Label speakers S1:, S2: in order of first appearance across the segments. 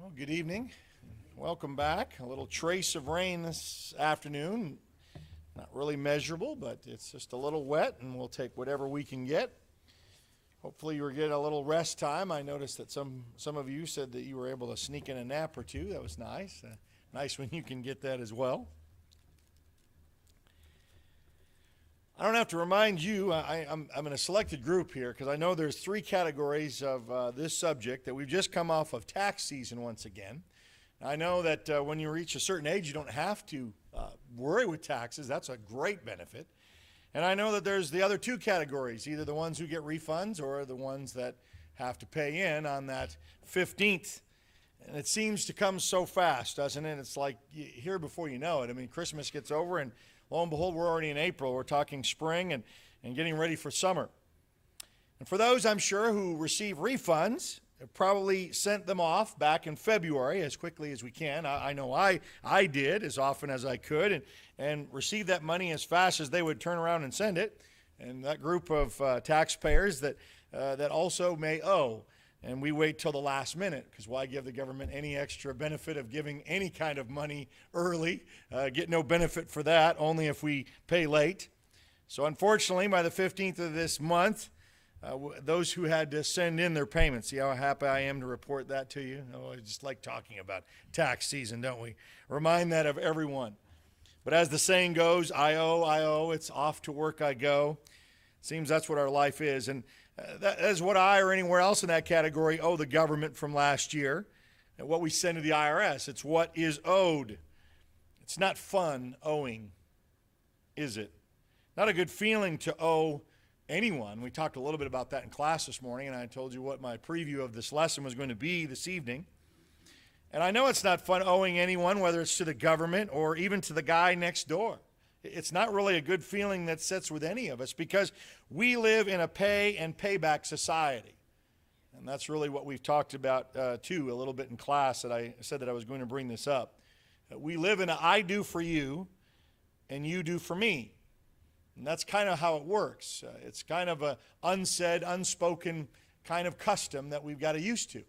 S1: Well, good evening. Welcome back. A little trace of rain this afternoon. Not really measurable, but it's just a little wet, and we'll take whatever we can get. Hopefully you were getting a little rest time. I noticed that some of you said that you were able to sneak in a nap or two. That was nice. Nice when you can get that as well. I don't have to remind you, I'm in a selected group here because I know there's three categories of this subject that we've just come off of tax season once again. I know that when you reach a certain age, you don't have to worry with taxes. That's a great benefit. And I know that there's the other two categories, either the ones who get refunds or the ones that have to pay in on that 15th. And it seems to come so fast, doesn't it? It's like here before you know it. I mean, Christmas gets over and lo and behold, we're already in April. We're talking spring and getting ready for summer. And for those, I'm sure, who receive refunds, probably sent them off back in February as quickly as we can. I know I did as often as I could and received that money as fast as they would turn around and send it. And that group of taxpayers that also may owe. And we wait till the last minute because why give the government any extra benefit of giving any kind of money early? Get no benefit for that, only if we pay late. So unfortunately, by the 15th of this month, those who had to send in their payments, see how happy I am to report that to you? Oh, I just like talking about tax season, don't we? Remind that of everyone. But as the saying goes, I owe, it's off to work I go. Seems that's what our life is. And that is what I or anywhere else in that category owe the government from last year. And what we send to the IRS, it's what is owed. It's not fun owing, is it? Not a good feeling to owe anyone. We talked a little bit about that in class this morning, and I told you what my preview of this lesson was going to be this evening. And I know it's not fun owing anyone, whether it's to the government or even to the guy next door. It's not really a good feeling that sits with any of us because we live in a pay and payback society. And that's really what we've talked about, too, a little bit in class that I said that I was going to bring this up. We live in a I do for you and you do for me. And that's kind of how it works. It's kind of a unsaid, unspoken kind of custom that we've got to used to.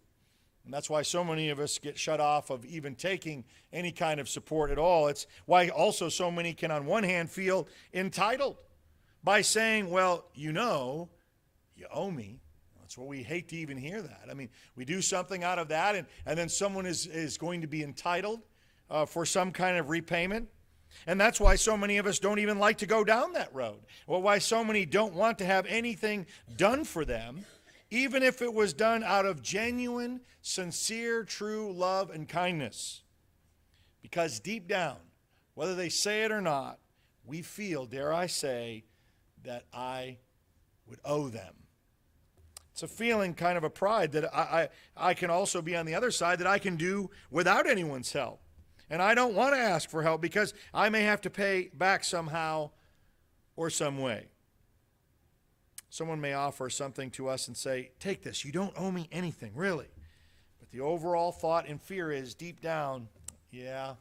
S1: And that's why so many of us get shut off of even taking any kind of support at all. It's why also so many can, on one hand, feel entitled by saying, well, you owe me. That's what we hate to even hear that. I mean, we do something out of that, and then someone is going to be entitled for some kind of repayment. And that's why so many of us don't even like to go down that road. Well, why so many don't want to have anything done for them, even if it was done out of genuine, sincere, true love and kindness. Because deep down, whether they say it or not, we feel, dare I say, that I would owe them. It's a feeling, kind of a pride that I can also be on the other side, that I can do without anyone's help. And I don't want to ask for help because I may have to pay back somehow or some way. Someone may offer something to us and say, take this, you don't owe me anything, really. But the overall thought and fear is deep down, yeah,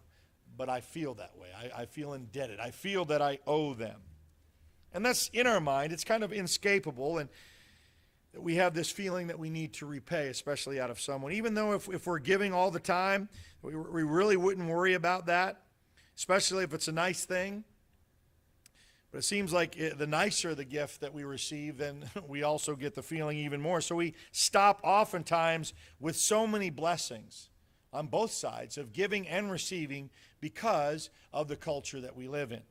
S1: but I feel that way. I feel indebted. I feel that I owe them. And that's in our mind. It's kind of inescapable, and that we have this feeling that we need to repay, especially out of someone. Even though if we're giving all the time, we really wouldn't worry about that, especially if it's a nice thing. But it seems like the nicer the gift that we receive, then we also get the feeling even more. So we stop oftentimes with so many blessings on both sides of giving and receiving because of the culture that we live in.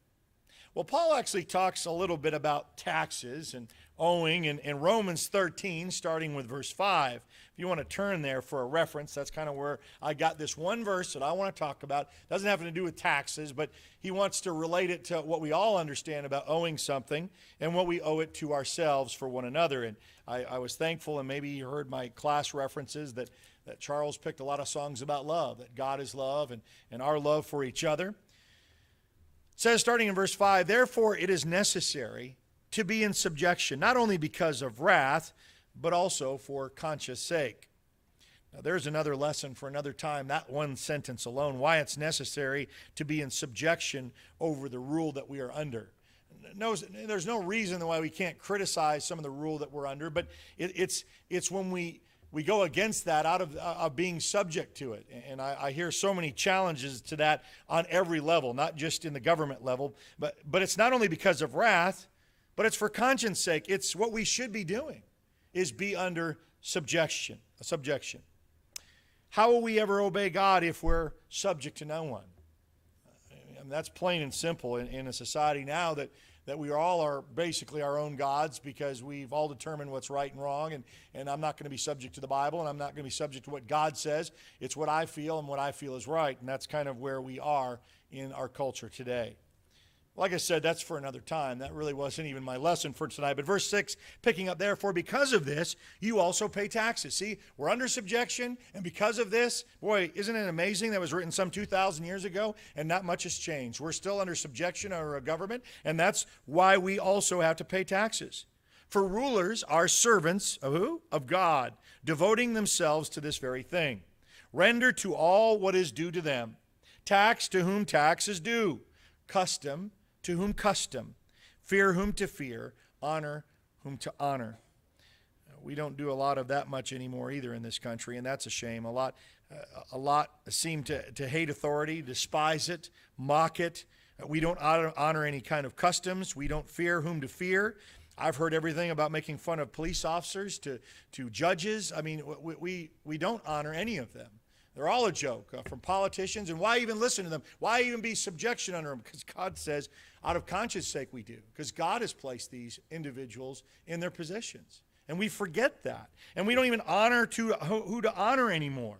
S1: Well, Paul actually talks a little bit about taxes and owing in Romans 13, starting with verse 5. If you want to turn there for a reference, that's kind of where I got this one verse that I want to talk about. It doesn't have to do with taxes, but he wants to relate it to what we all understand about owing something and what we owe it to ourselves for one another. And I was thankful, and maybe you heard my class references, that Charles picked a lot of songs about love, that God is love and our love for each other. It says, starting in verse 5, therefore it is necessary to be in subjection, not only because of wrath, but also for conscience sake. Now there's another lesson for another time, that one sentence alone, why it's necessary to be in subjection over the rule that we are under. There's no reason why we can't criticize some of the rule that we're under, but it's when we we go against that out of being subject to it. And I hear so many challenges to that on every level, not just in the government level. But it's not only because of wrath, but it's for conscience sake. It's what we should be doing, is be under subjection. How will we ever obey God if we're subject to no one? And that's plain and simple in a society now that we all are basically our own gods, because we've all determined what's right and wrong, and I'm not going to be subject to the Bible, and I'm not going to be subject to what God says. It's what I feel, and what I feel is right, and that's kind of where we are in our culture today. Like I said, that's for another time. That really wasn't even my lesson for tonight. But verse 6, picking up, therefore, because of this, you also pay taxes. See, we're under subjection, and because of this, boy, isn't it amazing? That was written some 2,000 years ago, and not much has changed. We're still under subjection or a government, and that's why we also have to pay taxes. For rulers are servants of who? Of God, devoting themselves to this very thing. Render to all what is due to them. Tax to whom tax is due. Custom to whom custom, fear whom to fear, honor whom to honor. We don't do a lot of that much anymore either in this country, and that's a shame. A lot seem to hate authority, despise it, mock it. We don't honor any kind of customs. We don't fear whom to fear. I've heard everything about making fun of police officers to judges. I mean, we don't honor any of them. They're all a joke, from politicians. And why even listen to them? Why even be subjection under them? Because God says, out of conscience sake we do. Because God has placed these individuals in their positions. And we forget that. And we don't even honor who to honor anymore.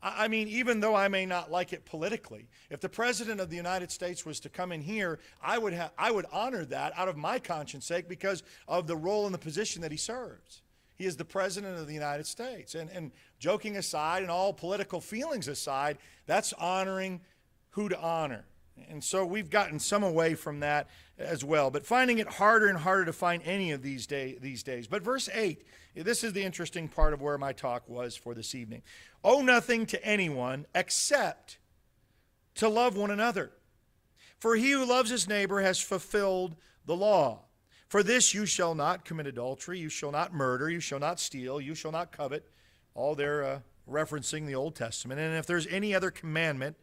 S1: I mean, even though I may not like it politically, if the President of the United States was to come in here, I would honor that out of my conscience sake, because of the role and the position that he serves. He is the President of the United States. And joking aside, and all political feelings aside, that's honoring who to honor. And so we've gotten some away from that as well, but finding it harder and harder to find any of these days. But verse 8, this is the interesting part of where my talk was for this evening. Owe nothing to anyone except to love one another. For he who loves his neighbor has fulfilled the law. For this you shall not commit adultery, you shall not murder, you shall not steal, you shall not covet. All they're referencing the Old Testament. And if there's any other commandment,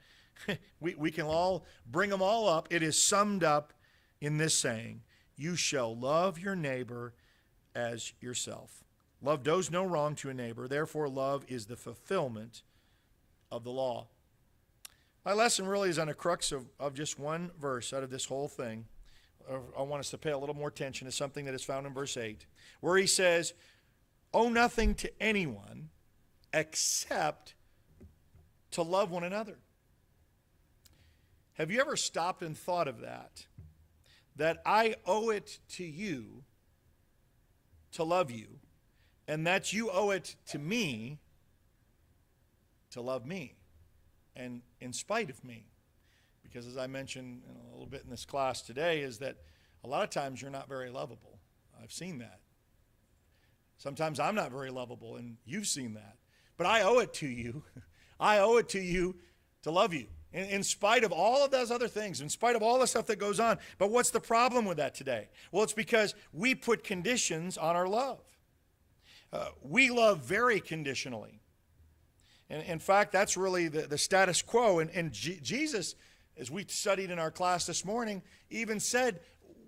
S1: we can all bring them all up. It is summed up in this saying, you shall love your neighbor as yourself. Love does no wrong to a neighbor, therefore love is the fulfillment of the law. My lesson really is on a crux of just one verse out of this whole thing. I want us to pay a little more attention to something that is found in verse 8, where he says, owe nothing to anyone except to love one another. Have you ever stopped and thought of that? That I owe it to you to love you, and that you owe it to me to love me, and in spite of me. Because as I mentioned a little bit in this class today, is that a lot of times you're not very lovable. I've seen that. Sometimes I'm not very lovable, and you've seen that. But I owe it to you. I owe it to you to love you. In spite of all of those other things, in spite of all the stuff that goes on. But what's the problem with that today? Well, it's because we put conditions on our love. We love very conditionally. And in fact, that's really the status quo. And Jesus, as we studied in our class this morning, even said,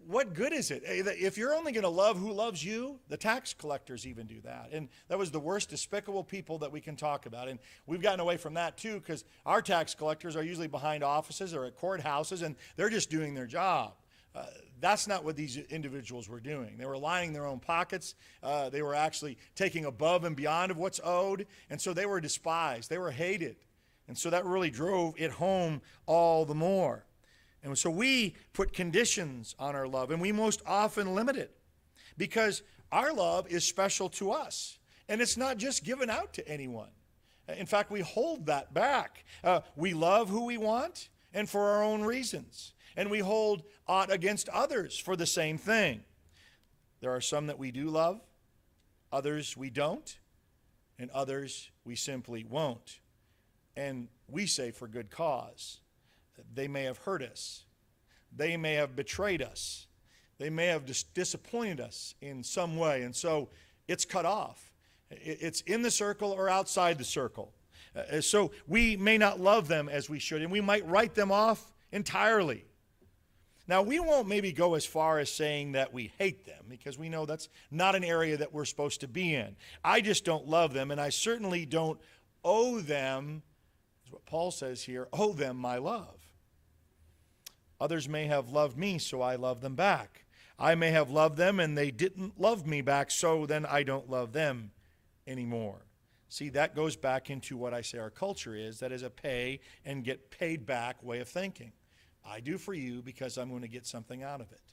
S1: what good is it? If you're only going to love who loves you, the tax collectors even do that. And that was the worst despicable people that we can talk about. And we've gotten away from that too, because our tax collectors are usually behind offices or at courthouses, and they're just doing their job. That's not what these individuals were doing. They were lining their own pockets. They were actually taking above and beyond of what's owed. And so they were despised. They were hated. And so that really drove it home all the more. And so we put conditions on our love, and we most often limit it because our love is special to us. And it's not just given out to anyone. In fact, we hold that back. We love who we want and for our own reasons. And we hold aught against others for the same thing. There are some that we do love, others we don't, and others we simply won't. And we say for good cause. They may have hurt us. They may have betrayed us. They may have disappointed us in some way. And so it's cut off. It's in the circle or outside the circle. So we may not love them as we should, and we might write them off entirely. Now, we won't maybe go as far as saying that we hate them, because we know that's not an area that we're supposed to be in. I just don't love them, and I certainly don't owe them, is what Paul says here, owe them my love. Others may have loved me, so I love them back. I may have loved them, and they didn't love me back, so then I don't love them anymore. See, that goes back into what I say our culture is. That is a pay and get paid back way of thinking. I do for you because I'm going to get something out of it.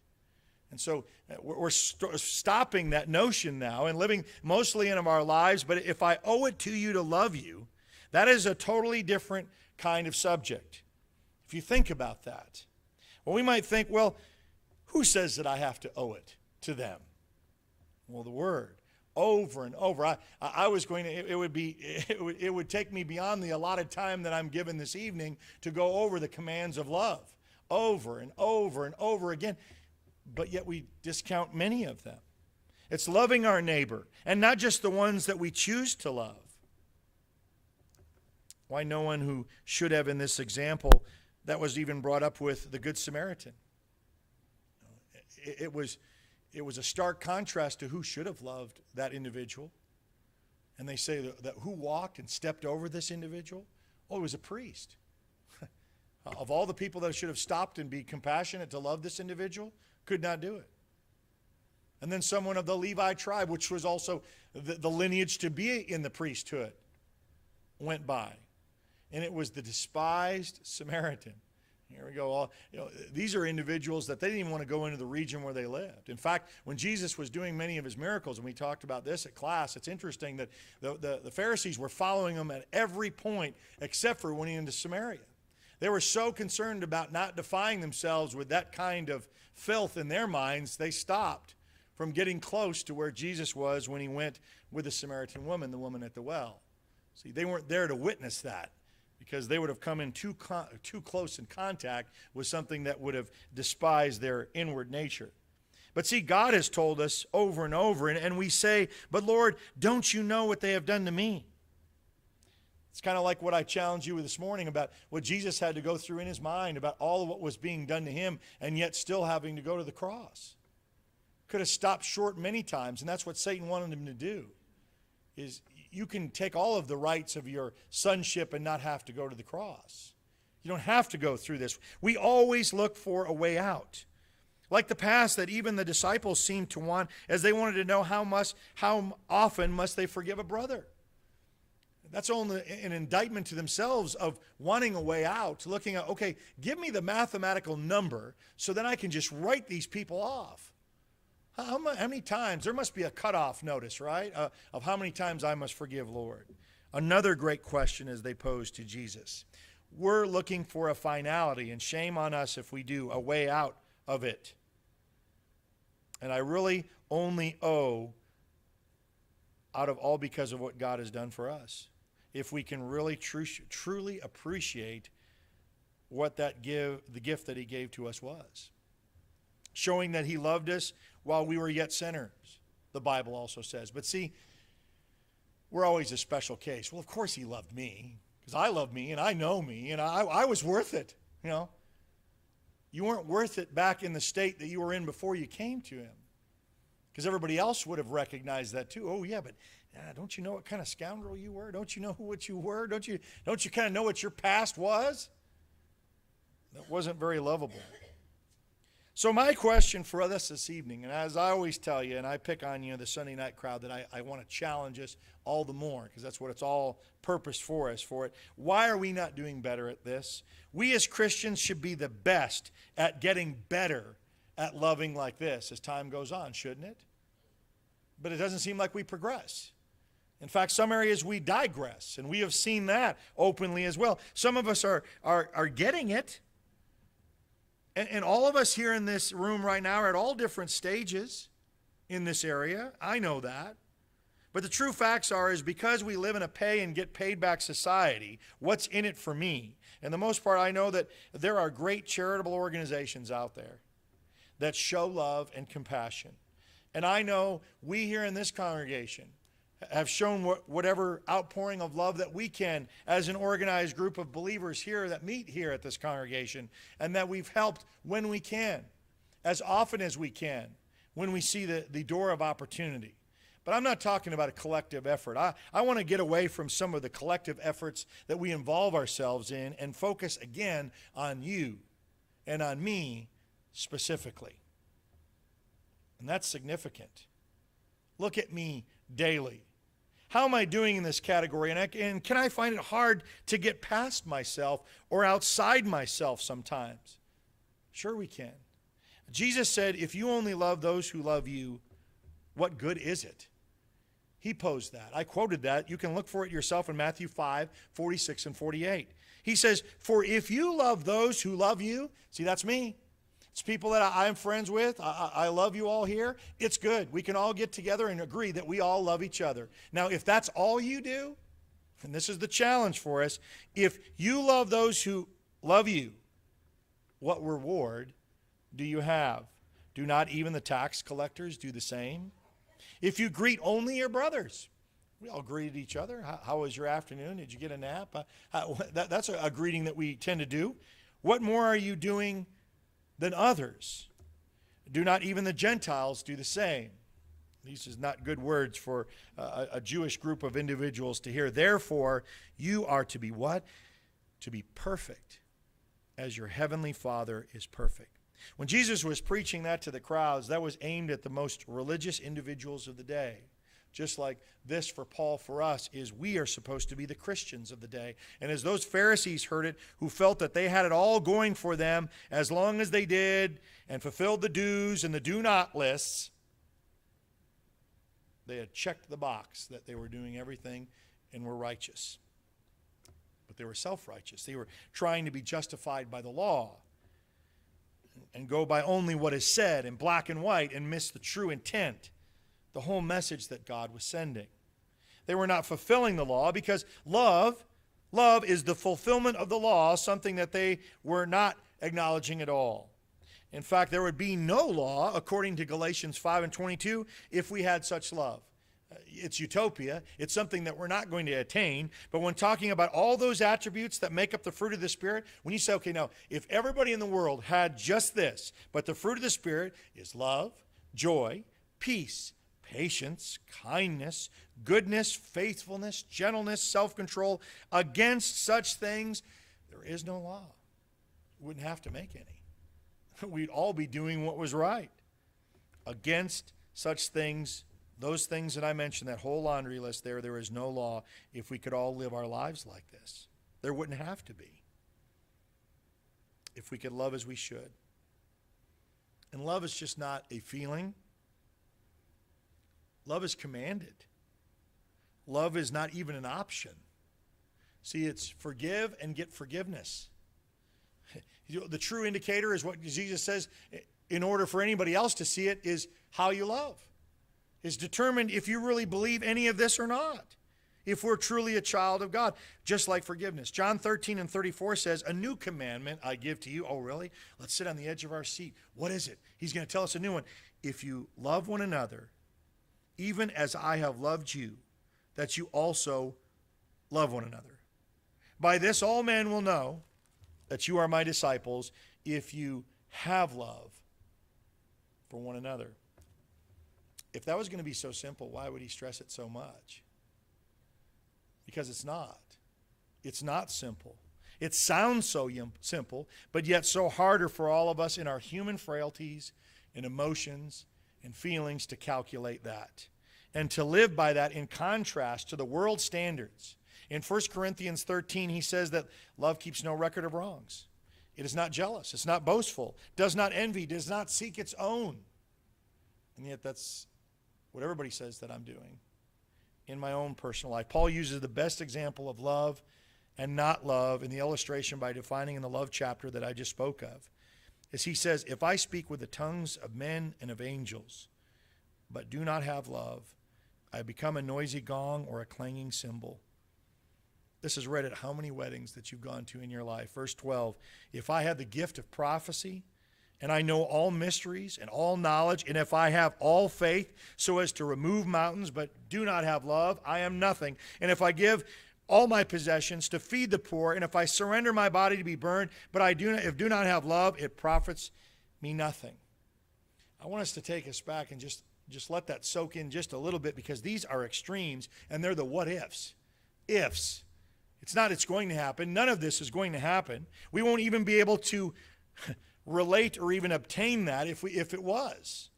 S1: And so we're stopping that notion now and living mostly in our lives. But if I owe it to you to love you, that is a totally different kind of subject. If you think about that. Well, we might think, well, who says that I have to owe it to them? Well, the Word. Over and over. I was going to, it would take me beyond the allotted time that I'm given this evening to go over the commands of love. Over and over and over again. But yet we discount many of them. It's loving our neighbor, and not just the ones that we choose to love. Why, no one who should have in this example that was even brought up with the Good Samaritan. It was a stark contrast to who should have loved that individual. And they say that who walked and stepped over this individual? Oh, it was a priest. Of all the people that should have stopped and be compassionate to love this individual, could not do it. And then someone of the Levi tribe, which was also the lineage to be in the priesthood, went by. And it was the despised Samaritan. Here we go. These are individuals that they didn't even want to go into the region where they lived. In fact, when Jesus was doing many of his miracles, and we talked about this at class, it's interesting that the Pharisees were following him at every point except for when he went into Samaria. They were so concerned about not defying themselves with that kind of filth in their minds, they stopped from getting close to where Jesus was when he went with the Samaritan woman, the woman at the well. See, they weren't there to witness that, because they would have come in too close in contact with something that would have despised their inward nature. But see, God has told us over and over, and we say, but Lord, don't you know what they have done to me? It's kind of like what I challenged you with this morning about what Jesus had to go through in his mind about all of what was being done to him, and yet still having to go to the cross. Could have stopped short many times, and that's what Satan wanted him to do, is you can take all of the rights of your sonship and not have to go to the cross. You don't have to go through this. We always look for a way out. Like the past that even the disciples seemed to want, as they wanted to know how often must they forgive a brother. That's only an indictment to themselves of wanting a way out, looking at, okay, give me the mathematical number so then I can just write these people off. How many times? There must be a cutoff notice, right, of how many times I must forgive, Lord. Another great question as they pose to Jesus. We're looking for a finality, and shame on us if we do, a way out of it. And I really only owe out of all because of what God has done for us. If we can really truly appreciate what the gift that he gave to us was. Showing that he loved us while we were yet sinners, the Bible also says. But see, we're always a special case. Well, of course he loved me, because I love me, and I know me, and I was worth it. You weren't worth it back in the state that you were in before you came to him, because everybody else would have recognized that too. Oh, yeah, but don't you know what kind of scoundrel you were? Don't you know what you were? Don't you kind of know what your past was? That wasn't very lovable. So my question for us this evening, and as I always tell you, and I pick on the Sunday night crowd, that I want to challenge us all the more, because that's what it's all purposed for us for it. Why are we not doing better at this? We as Christians should be the best at getting better at loving like this as time goes on, shouldn't it? But it doesn't seem like we progress. In fact, some areas we digress, and we have seen that openly as well. Some of us are getting it. And all of us here in this room right now are at all different stages in this area. I know that. But the true facts is because we live in a pay and get paid back society, what's in it for me? And the most part, I know that there are great charitable organizations out there that show love and compassion. And I know we here in this congregation have shown whatever outpouring of love that we can as an organized group of believers here that meet here at this congregation, and that we've helped when we can, as often as we can, when we see the door of opportunity. But I'm not talking about a collective effort. I want to get away from some of the collective efforts that we involve ourselves in and focus again on you and on me specifically. And that's significant. Look at me daily. How am I doing in this category? And can I find it hard to get past myself or outside myself sometimes? Sure we can. Jesus said, if you only love those who love you, what good is it? He posed that. I quoted that. You can look for it yourself in Matthew 5, 46 and 48. He says, for if you love those who love you, see, that's me. It's people that I'm friends with. I love you all here. It's good. We can all get together and agree that we all love each other. Now, if that's all you do, and this is the challenge for us, if you love those who love you, what reward do you have? Do not even the tax collectors do the same? If you greet only your brothers, we all greeted each other. How was your afternoon? Did you get a nap? That's a greeting that we tend to do. What more are you doing than others? Do not even the Gentiles do the same? These is not good words for a Jewish group of individuals to hear. Therefore, you are to be what? To be perfect as your heavenly Father is perfect. When Jesus was preaching that to the crowds, that was aimed at the most religious individuals of the day. Just like this for Paul, for us, is we are supposed to be the Christians of the day. And as those Pharisees heard it, who felt that they had it all going for them as long as they did and fulfilled the do's and the do not lists, they had checked the box that they were doing everything and were righteous. But they were self-righteous. They were trying to be justified by the law and go by only what is said in black and white and miss the true intent, the whole message that God was sending. They were not fulfilling the law because love is the fulfillment of the law, something that they were not acknowledging at all. In fact, there would be no law, according to Galatians 5 and 22, if we had such love. It's utopia. It's something that we're not going to attain. But when talking about all those attributes that make up the fruit of the Spirit, when you say, okay, now, if everybody in the world had just this, but the fruit of the Spirit is love, joy, peace, patience, kindness, goodness, faithfulness, gentleness, self-control, against such things, there is no law. We wouldn't have to make any. We'd all be doing what was right. Against such things, those things that I mentioned, that whole laundry list there is no law if we could all live our lives like this. There wouldn't have to be. If we could love as we should. And love is just not a feeling. Love is commanded. Love is not even an option. See, it's forgive and get forgiveness. The true indicator is what Jesus says, in order for anybody else to see it, is how you love. Is determined if you really believe any of this or not. If we're truly a child of God, just like forgiveness. John 13 and 34 says, a new commandment I give to you. Oh, really? Let's sit on the edge of our seat. What is it? He's going to tell us a new one. If you love one another, even as I have loved you, that you also love one another. By this all men will know that you are my disciples, if you have love for one another. If that was going to be so simple, why would he stress it so much? Because it's not. It's not simple. It sounds so simple, but yet so harder for all of us in our human frailties and emotions and feelings to calculate that. And to live by that in contrast to the world standards. In 1 Corinthians 13, he says that love keeps no record of wrongs. It is not jealous. It's not boastful. Does not envy. Does not seek its own. And yet that's what everybody says that I'm doing in my own personal life. Paul uses the best example of love and not love in the illustration by defining in the love chapter that I just spoke of. As he says, if I speak with the tongues of men and of angels, but do not have love, I become a noisy gong or a clanging cymbal. This is read at how many weddings that you've gone to in your life? Verse 12, if I had the gift of prophecy and I know all mysteries and all knowledge, and if I have all faith so as to remove mountains but do not have love, I am nothing. And if I give all my possessions to feed the poor, and if I surrender my body to be burned, but I do not have love, it profits me nothing. I want us to take us back and just let that soak in just a little bit, because these are extremes, and they're the what ifs. Ifs. It's not it's going to happen. None of this is going to happen. We won't even be able to relate or even obtain that if it was.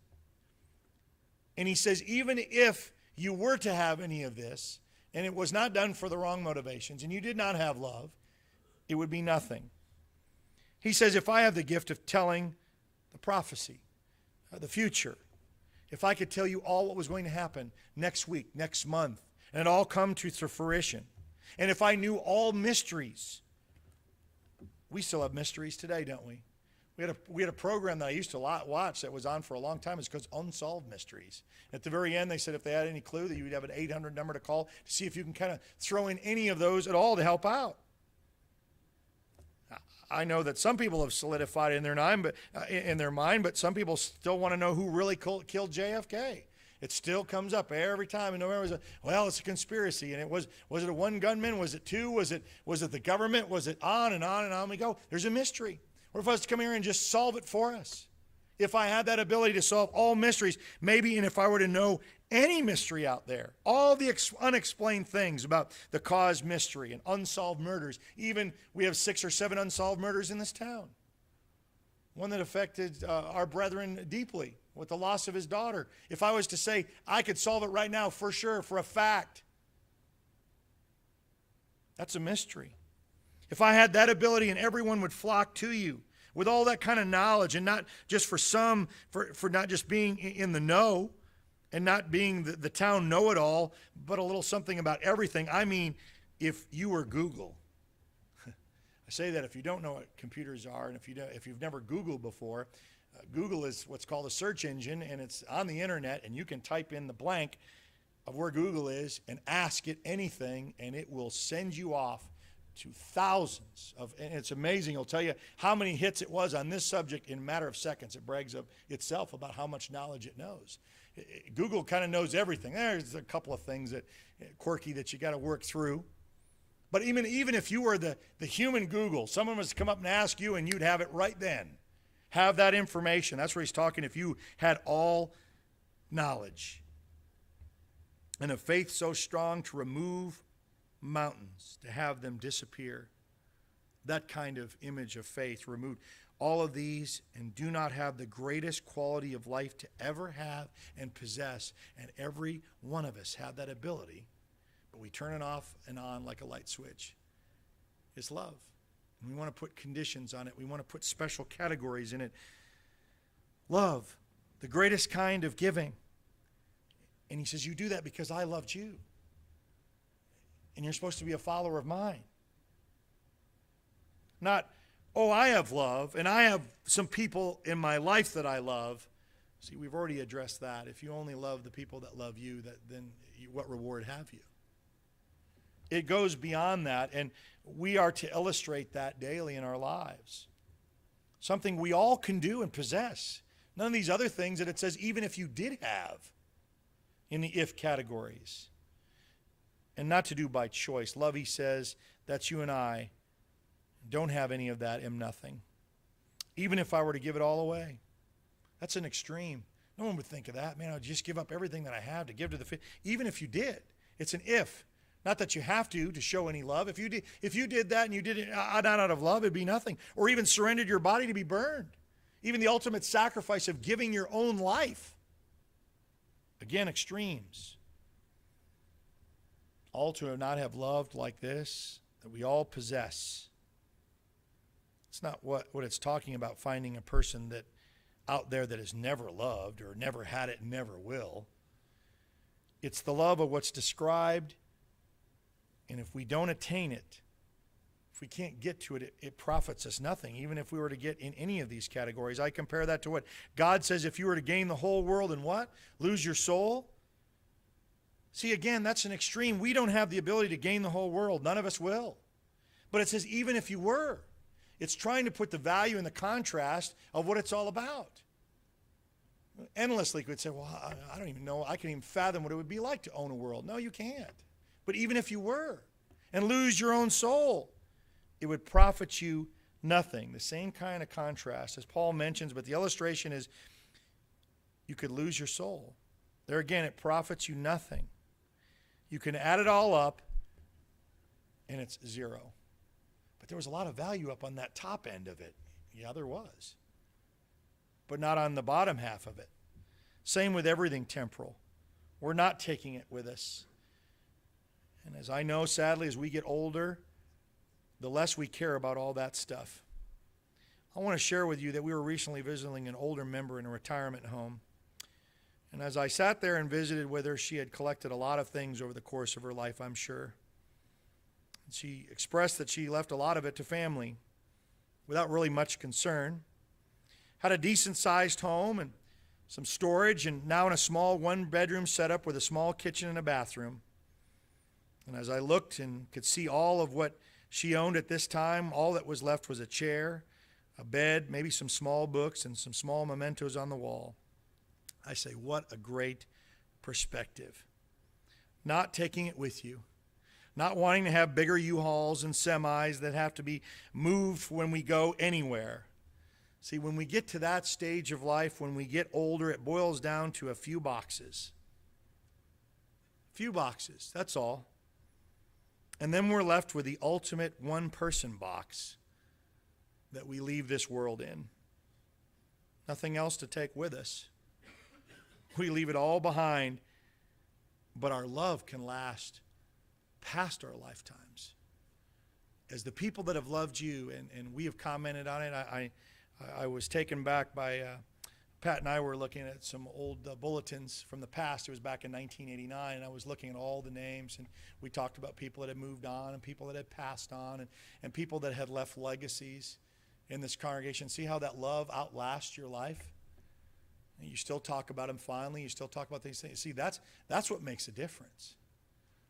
S1: And he says, even if you were to have any of this, and it was not done for the wrong motivations, and you did not have love, it would be nothing. He says, if I have the gift of telling the prophecy, the future, if I could tell you all what was going to happen next week, next month, and it all come to fruition, and if I knew all mysteries, we still have mysteries today, don't we? We had a program that I used to watch that was on for a long time. It's called Unsolved Mysteries. At the very end, they said if they had any clue that you would have an 800 number to call to see if you can kind of throw in any of those at all to help out. I know that some people have solidified in their mind, but some people still want to know who really killed JFK. It still comes up every time. And it's a conspiracy. And was it a one gunman? Was it two? Was it the government? Was it on and on and on we go? There's a mystery. What if I was to come here and just solve it for us? If I had that ability to solve all mysteries, maybe, and if I were to know any mystery out there, all the unexplained things about the cause mystery and unsolved murders. Even we have 6 or 7 unsolved murders in this town. One that affected our brethren deeply with the loss of his daughter. If I was to say, I could solve it right now for sure, for a fact, that's a mystery. If I had that ability and everyone would flock to you with all that kind of knowledge, and not just for some, for not just being in the know and not being the town know-it-all, but a little something about everything. I mean, if you were Google. I say that if you don't know what computers are, and if you've never Googled before, Google is what's called a search engine, and it's on the internet, and you can type in the blank of where Google is and ask it anything, and it will send you off to thousands of, and it's amazing. It'll tell you how many hits it was on this subject in a matter of seconds. It brags of itself about how much knowledge it knows. Google kind of knows everything. There's a couple of things that quirky that you got to work through. But even if you were the human Google, someone was to come up and ask you, and you'd have it right then. Have that information. That's where he's talking. If you had all knowledge and a faith so strong to remove mountains, to have them disappear, that kind of image of faith removed. All of these, and do not have the greatest quality of life to ever have and possess, and every one of us have that ability, but we turn it off and on like a light switch. It's love. And we want to put conditions on it. We want to put special categories in it. Love, the greatest kind of giving. And he says, you do that because I loved you. And you're supposed to be a follower of mine. Not, oh, I have love, and I have some people in my life that I love. See, we've already addressed that. If you only love the people that love you, then what reward have you? It goes beyond that, and we are to illustrate that daily in our lives. Something we all can do and possess. None of these other things that it says, even if you did have, in the if categories. And not to do by choice. Love, he says, that's you and I. Don't have any of that, am nothing. Even if I were to give it all away. That's an extreme. No one would think of that. Man, I would just give up everything that I have to give to the... Even if you did. It's an if. Not that you have to show any love. If you did that and you did it not out of love, it'd be nothing. Or even surrendered your body to be burned. Even the ultimate sacrifice of giving your own life. Again, extremes. All to not have loved like this, that we all possess. It's not what it's talking about, finding a person that out there that has never loved or never had it and never will. It's the love of what's described, and if we don't attain it, if we can't get to it, it profits us nothing, even if we were to get in any of these categories. I compare that to what God says, if you were to gain the whole world and what? Lose your soul? See, again, that's an extreme. We don't have the ability to gain the whole world. None of us will. But it says, even if you were, It's trying to put the value in the contrast of what it's all about. Endlessly could say, well, I don't even know, I can't even fathom what it would be like to own a world. No, you can't. But even if you were, and lose your own soul, it would profit you nothing. The same kind of contrast as Paul mentions, but the illustration is you could lose your soul. There again, it profits you nothing. You can add it all up, and it's zero. But there was a lot of value up on that top end of it. Yeah, there was. But not on the bottom half of it. Same with everything temporal. We're not taking it with us. And as I know, sadly, as we get older, the less we care about all that stuff. I want to share with you that we were recently visiting an older member in a retirement home. And as I sat there and visited with her, she had collected a lot of things over the course of her life, I'm sure. And she expressed that she left a lot of it to family without really much concern. Had a decent-sized home and some storage, and now in a small one-bedroom setup with a small kitchen and a bathroom. And as I looked and could see all of what she owned at this time, all that was left was a chair, a bed, maybe some small books, and some small mementos on the wall. I say, what a great perspective. Not taking it with you. Not wanting to have bigger U-Hauls and semis that have to be moved when we go anywhere. See, when we get to that stage of life, when we get older, it boils down to a few boxes. Few boxes, that's all. And then we're left with the ultimate one-person box that we leave this world in. Nothing else to take with us. We leave it all behind, but our love can last past our lifetimes. As the people that have loved you, and we have commented on it, I was taken back by, Pat and I were looking at some old bulletins from the past. It was back in 1989, and I was looking at all the names, and we talked about people that had moved on and people that had passed on and people that had left legacies in this congregation. See how that love outlasts your life? And you still talk about them fondly. You still talk about these things. See, that's what makes a difference.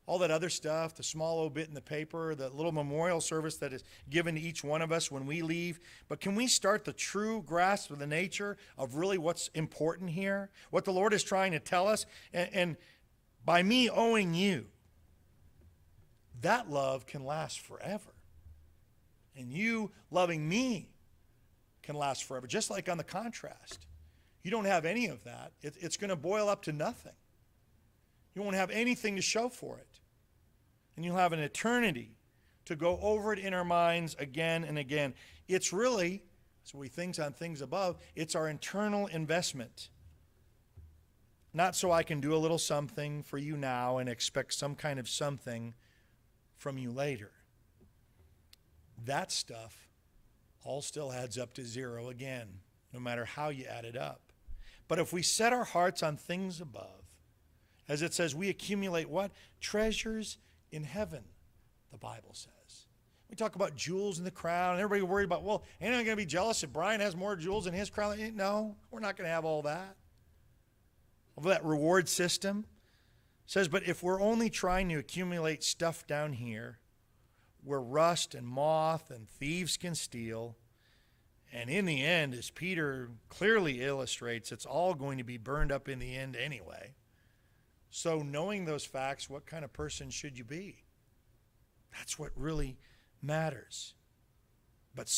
S1: All that other stuff, the small old bit in the paper, the little memorial service that is given to each one of us when we leave. But can we start the true grasp of the nature of really what's important here? What the Lord is trying to tell us? And by me owing you, that love can last forever. And you loving me can last forever. Just like on the contrast. You don't have any of that. It's going to boil up to nothing. You won't have anything to show for it. And you'll have an eternity to go over it in our minds again and again. It's really, so we think on things above, it's our internal investment. Not so I can do a little something for you now and expect some kind of something from you later. That stuff all still adds up to zero again, no matter how you add it up. But if we set our hearts on things above, as it says, we accumulate what? Treasures in heaven, the Bible says. We talk about jewels in the crown, and everybody worried about, well, ain't I going to be jealous if Brian has more jewels in his crown? No, we're not going to have all that. Of that reward system. It says, but if we're only trying to accumulate stuff down here, where rust and moth and thieves can steal, and in the end, as Peter clearly illustrates, it's all going to be burned up in the end anyway. So knowing those facts, what kind of person should you be? That's what really matters. But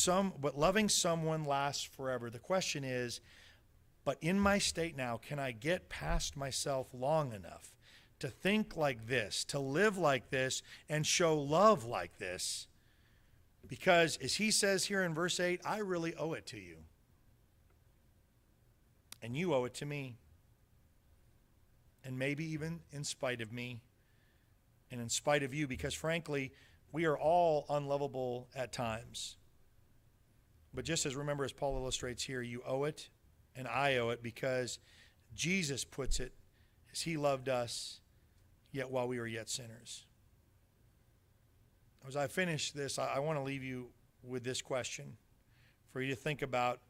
S1: loving someone lasts forever. The question is, but in my state now, can I get past myself long enough to think like this, to live like this, and show love like this? Because as he says here in verse 8, I really owe it to you. And you owe it to me. And maybe even in spite of me and in spite of you, because frankly, we are all unlovable at times. But just as remember, as Paul illustrates here, you owe it and I owe it because Jesus puts it as he loved us, yet while we were yet sinners. As I finish this, I want to leave you with this question for you to think about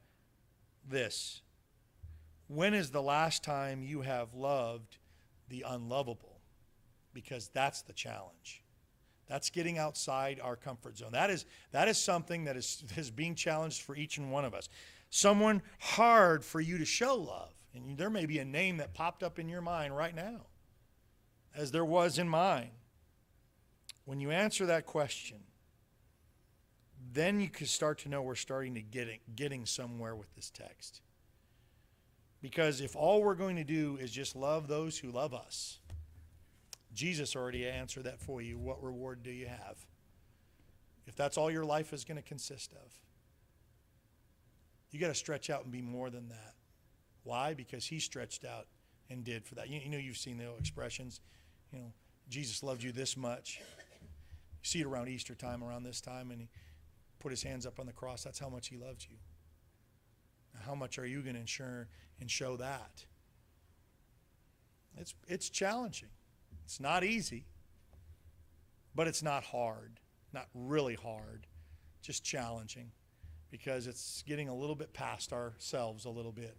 S1: this. When is the last time you have loved the unlovable? Because that's the challenge. That's getting outside our comfort zone. That is something that is being challenged for each and one of us. Someone hard for you to show love. And there may be a name that popped up in your mind right now, as there was in mine. When you answer that question, then you can start to know we're starting to getting somewhere with this text. Because if all we're going to do is just love those who love us, Jesus already answered that for you. What reward do you have? If that's all your life is going to consist of, you got to stretch out and be more than that. Why? Because he stretched out and did for that. You know, you've seen the expressions, you know, Jesus loved you this much. You see it around Easter time, around this time, and he put his hands up on the cross. That's how much he loved you. Now, how much are you going to ensure and show that? It's challenging. It's not easy, but it's not hard, not really hard, just challenging, because it's getting a little bit past ourselves a little bit.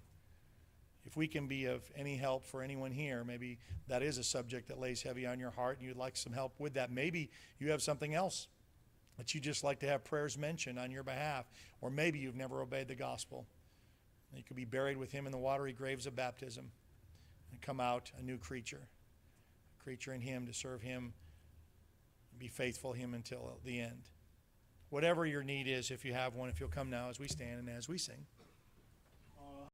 S1: If we can be of any help for anyone here, maybe that is a subject that lays heavy on your heart and you'd like some help with that. Maybe you have something else that you just like to have prayers mentioned on your behalf, or maybe you've never obeyed the gospel. You could be buried with him in the watery graves of baptism and come out a new creature in him, to serve him, be faithful to him until the end. Whatever your need is, if you have one, if you'll come now as we stand and as we sing.